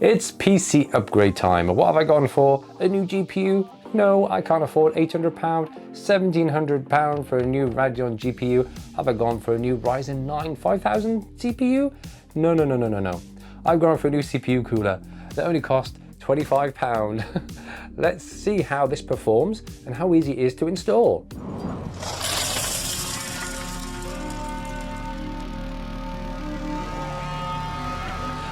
It's PC upgrade time. What have I gone for? A new GPU? No, I can't afford £800, £1,700 for a new Radeon GPU. Have I gone for a new Ryzen 9 5000 CPU? No. I've gone for a new CPU cooler that only cost £25. Let's see how this performs and how easy it is to install.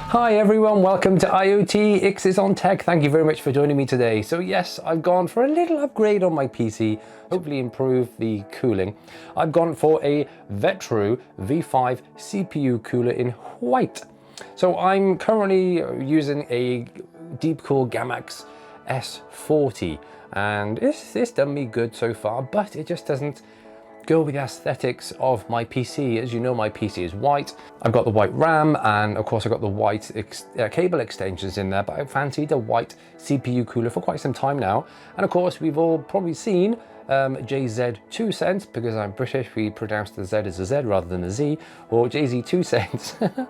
Hi everyone, welcome to IoT X is on Tech. Thank you very much for joining me today. So yes, I've gone for a little upgrade on my PC, hopefully improve the cooling. I've gone for a Vetroo V5 CPU cooler in white. So I'm currently using a Deepcool Gamax S40 and it's done me good so far, but it just doesn't go with the aesthetics of my PC. As you know, my PC is white. I've got the white RAM and of course I've got the white cable extensions in there, but I've fancied a white CPU cooler for quite some time now. And of course we've all probably seen JZ2 because I'm British, we pronounce the Z as a Z rather than a Z, or JZ2.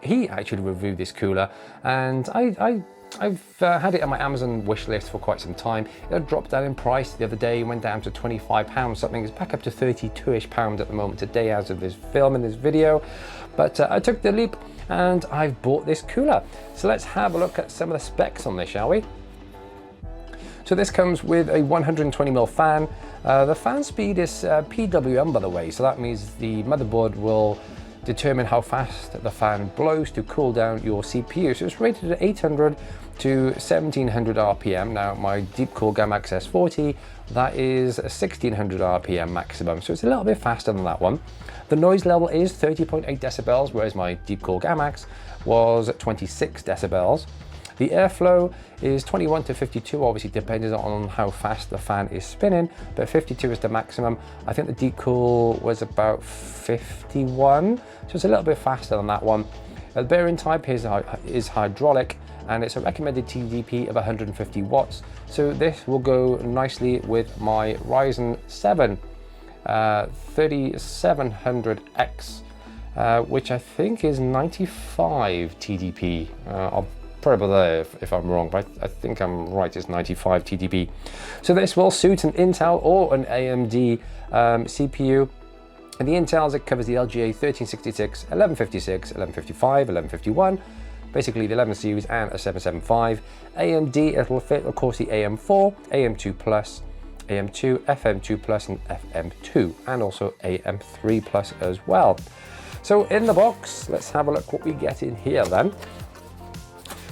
He actually reviewed this cooler and I've had it on my Amazon wish list for quite some time. It dropped down in price the other day, went down to £25 something. It's back up to £32-ish at the moment today as of this film and this video. But I took the leap and I've bought this cooler. So let's have a look at some of the specs on this, shall we? So this comes with a 120mm fan. The fan speed is PWM, by the way, so that means the motherboard will determine how fast the fan blows to cool down your CPU. So it's rated at 800 to 1700 RPM. Now my Deepcool Gamax S40, that is a 1600 RPM maximum, so it's a little bit faster than that one. The noise level is 30.8 decibels, whereas my Deepcool Gamax was 26 decibels. The airflow is 21 to 52, obviously depending on how fast the fan is spinning, but 52 is the maximum. I think the Deepcool was about 51, so it's a little bit faster than that one. The bearing type is hydraulic, and it's a recommended TDP of 150 watts. So this will go nicely with my Ryzen 7 3700X, which I think is 95 TDP. I'll probably there if I'm wrong, but I think I'm right, it's 95 TDP. So this will suit an Intel or an AMD CPU. And the Intels, it covers the LGA 1366, 1156, 1155, 1151, basically the 11 series and a 775. AMD, it will fit of course the AM4, AM2 Plus, AM2, FM2 Plus and FM2, and also AM3 Plus as well. So in the box, let's have a look what we get in here then.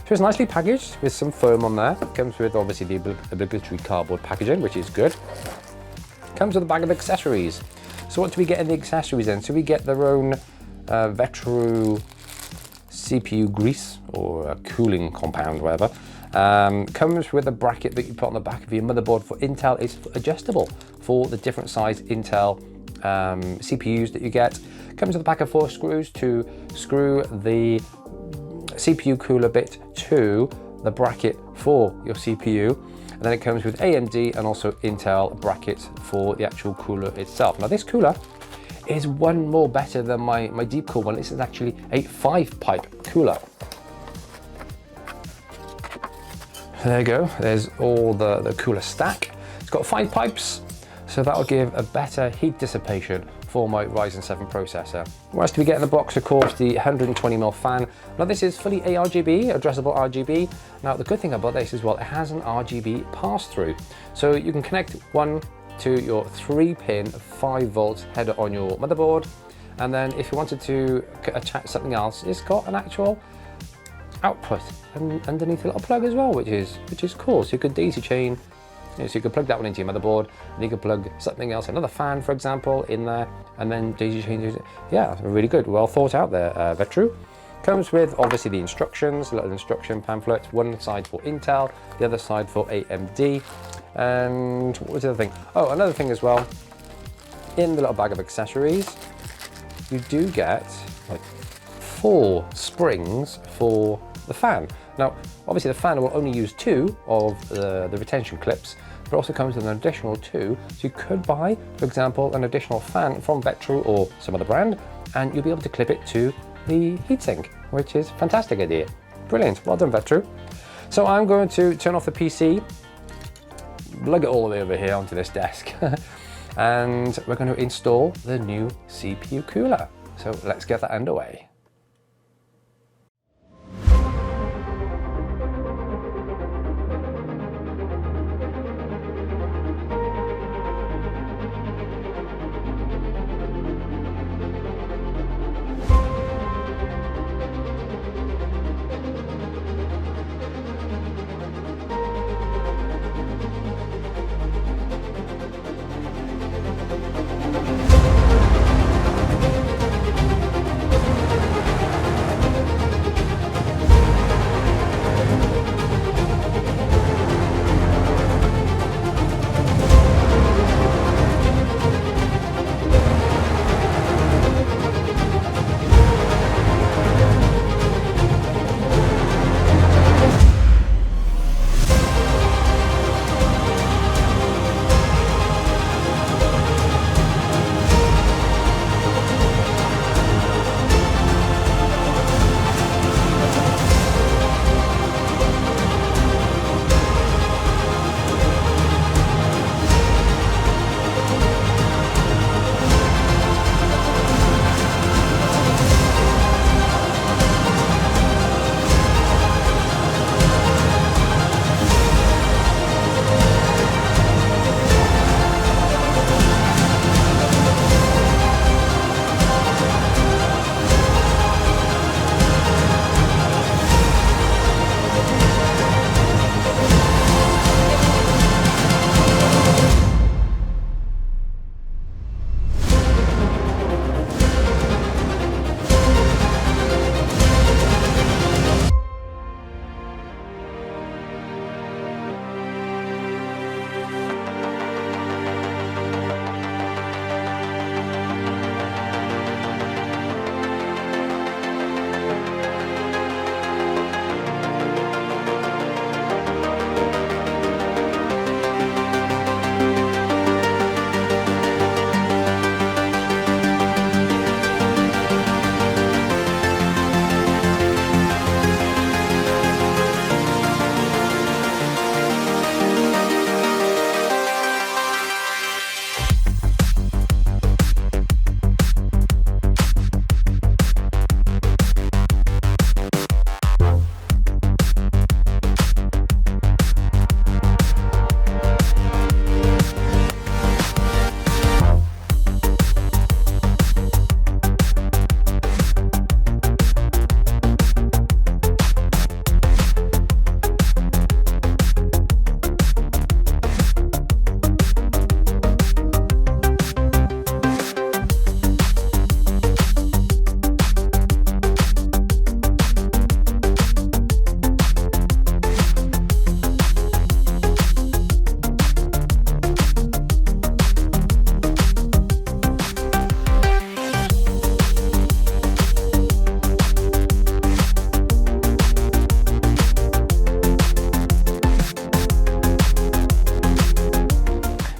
So it's nicely packaged with some foam on there. It comes with obviously the obligatory cardboard packaging, which is good. It comes with a bag of accessories. So what do we get in the accessories then? So we get their own Vetroo CPU grease or a cooling compound, whatever. Comes with a bracket that you put on the back of your motherboard for Intel. It's adjustable for the different size Intel CPUs that you get. Comes with a pack of 4 screws to screw the CPU cooler bit to the bracket for your CPU, and then it comes with AMD and also Intel brackets for the actual cooler itself. Now this cooler is one more better than my Deepcool one. This is actually a 5-pipe cooler. There you go, there's all the cooler stack. It's got 5 pipes, so that'll give a better heat dissipation for my Ryzen 7 processor. What else do we get in the box? Of course, the 120mm fan. Now this is fully ARGB, addressable RGB. Now the good thing about this is, well, it has an RGB pass-through. So you can connect one to your 3-pin 5-volt header on your motherboard. And then if you wanted to attach something else, it's got an actual output underneath a little plug as well, which is cool. So you could daisy chain. So you could plug that one into your motherboard, and you could plug something else, another fan, for example, in there, and then daisy chain it. Yeah, really good, well thought out there, Vetroo. Comes with obviously the instructions, a little instruction pamphlet, one side for Intel, the other side for AMD. And what was the other thing? Oh, another thing as well, in the little bag of accessories, you do get like 4 springs for the fan. Now, obviously the fan will only use 2 of the retention clips, but also comes with an additional 2. So you could buy, for example, an additional fan from Vetroo or some other brand, and you'll be able to clip it to the heatsink, which is a fantastic idea. Brilliant, well done Vetroo. So I'm going to turn off the PC, lug it all the way over here onto this desk, and we're going to install the new CPU cooler. So let's get that underway.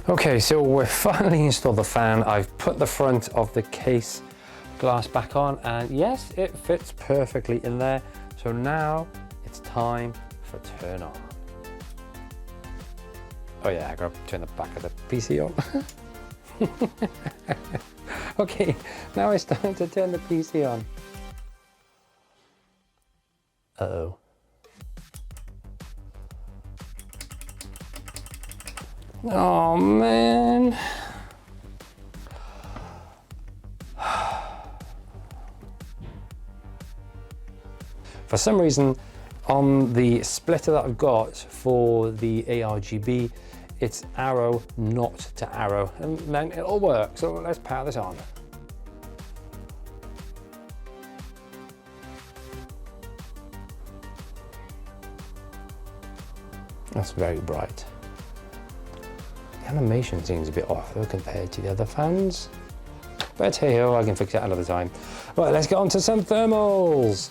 Okay, so we've finally installed the fan. I've put the front of the case glass back on, and yes, it fits perfectly in there. So now it's time for turn on. Oh yeah, I gotta turn the back of the PC on. Okay, now it's time to turn the PC on. Uh-oh. Oh man. For some reason, on the splitter that I've got for the ARGB, it's arrow, not to arrow, and then it'll work. So let's power this on. That's very bright. The animation seems a bit off though compared to the other fans. But hey ho, I can fix it another time. Right, let's get on to some thermals.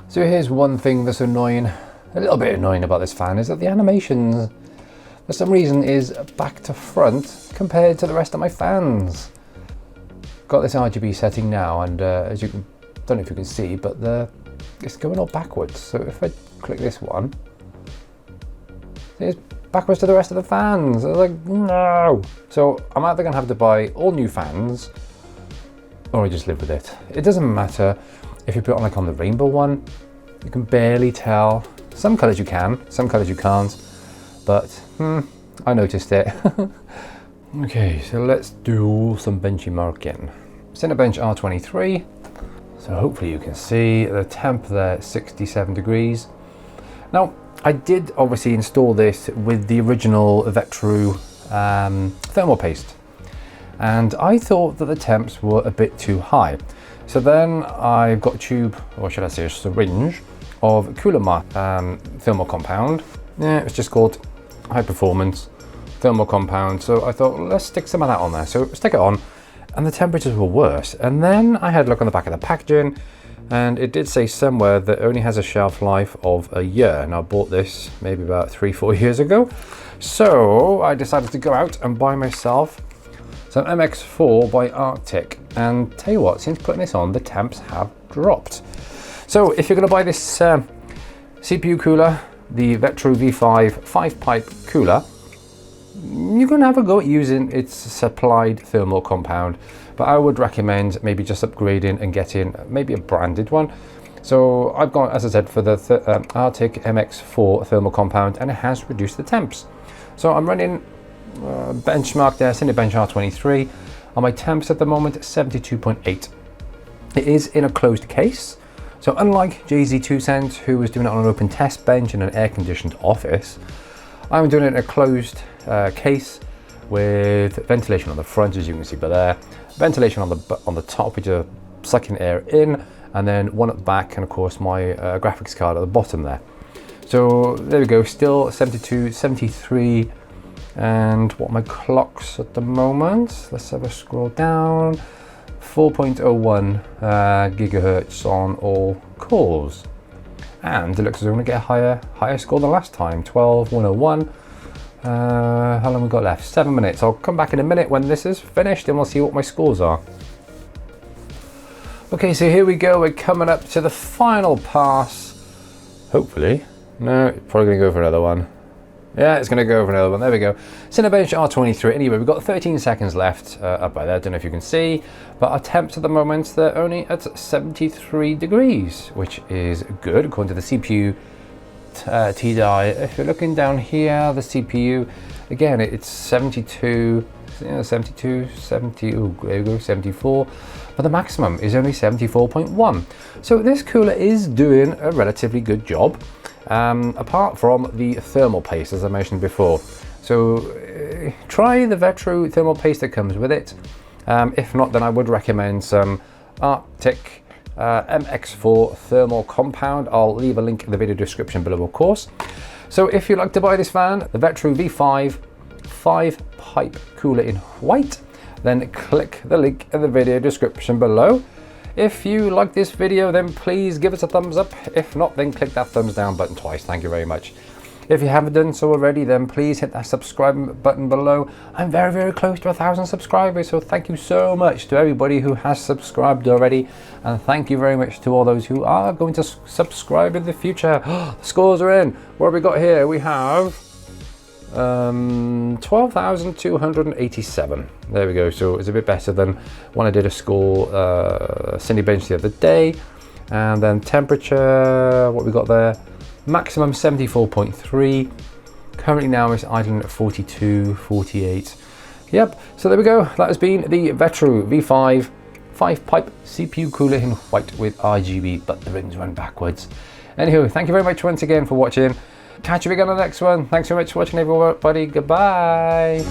So here's one thing that's annoying, a little bit annoying about this fan, is that the animation, for some reason, is back to front compared to the rest of my fans. Got this RGB setting now, and as you can don't know if you can see, but it's going all backwards. So if I click this one, it's backwards to the rest of the fans. I was like, no. So I'm either gonna have to buy all new fans, or I just live with it. It doesn't matter if you put it on like on the rainbow one, you can barely tell. Some colors you can, some colors you can't, but I noticed it. Okay, so let's do some benchmarking. Cinebench R23. So hopefully you can see the temp there, 67 degrees. Now, I did obviously install this with the original Vetroo thermal paste. And I thought that the temps were a bit too high. So then I've got a tube, or should I say a syringe, of Cooler thermal compound. Yeah, it's just called high performance thermal compound. So I thought, let's stick some of that on there. So stick it on, and the temperatures were worse. And then I had a look on the back of the packaging, and it did say somewhere that it only has a shelf life of a year. And I bought this maybe about 3-4 years ago. So I decided to go out and buy myself some MX4 by Arctic. And tell you what, since putting this on, the temps have dropped. So if you're gonna buy this CPU cooler, the Vetroo V5 5-pipe cooler, you're gonna have a go at using its supplied thermal compound, but I would recommend maybe just upgrading and getting maybe a branded one. So I've gone, as I said, for the Arctic MX4 thermal compound, and it has reduced the temps. So I'm running benchmark there, Cinebench R23, on my temps at the moment, 72.8. It is in a closed case. So unlike JZ2Cent, who was doing it on an open test bench in an air-conditioned office, I'm doing it in a closed case with ventilation on the front, as you can see by there, ventilation on the top, which are sucking air in, and then one at the back, and of course my graphics card at the bottom there. So there we go, still 72, 73, and what are my clocks at the moment? Let's have a scroll down. 4.01 gigahertz on all cores, and it looks as though I'm going to get a higher score than last time. 12.101. How long we got left? 7 minutes. I'll come back in a minute when this is finished, and we'll see what my scores are. Okay, so here we go. We're coming up to the final pass. Hopefully. No, probably going to go for another one. Yeah, it's going to go for another one. There we go. Cinebench R23. Anyway, we've got 13 seconds left up by there. I don't know if you can see, but our temps at the moment, they're only at 73 degrees, which is good according to the CPU TDI. If you're looking down here, the CPU, again, it's 72, 72, 70, oh, there we go, 74, but the maximum is only 74.1. So this cooler is doing a relatively good job. Apart from the thermal paste, as I mentioned before. So try the Vetroo thermal paste that comes with it. If not, then I would recommend some Arctic MX4 thermal compound. I'll leave a link in the video description below, of course. So if you'd like to buy this fan, the Vetroo V5 5-pipe cooler in white, then click the link in the video description below. If you like this video, then please give us a thumbs up. If not, then click that thumbs down button twice. Thank you very much. If you haven't done so already, then please hit that subscribe button below. I'm very, very close to 1,000 subscribers, so thank you so much to everybody who has subscribed already, and thank you very much to all those who are going to subscribe in the future. The scores are in. What have we got here? We have 12,287. There we go. So it's a bit better than when I did a score Cinebench the other day. And then temperature, what we got there, maximum 74.3. Currently now it's idling at 42, 48. Yep, so there we go. That has been the Vetroo V5 5-pipe CPU cooler in white with RGB, but the rings run backwards. Anywho, thank you very much once again for watching. Catch you again on the next one. Thanks very much for watching, everybody. Goodbye.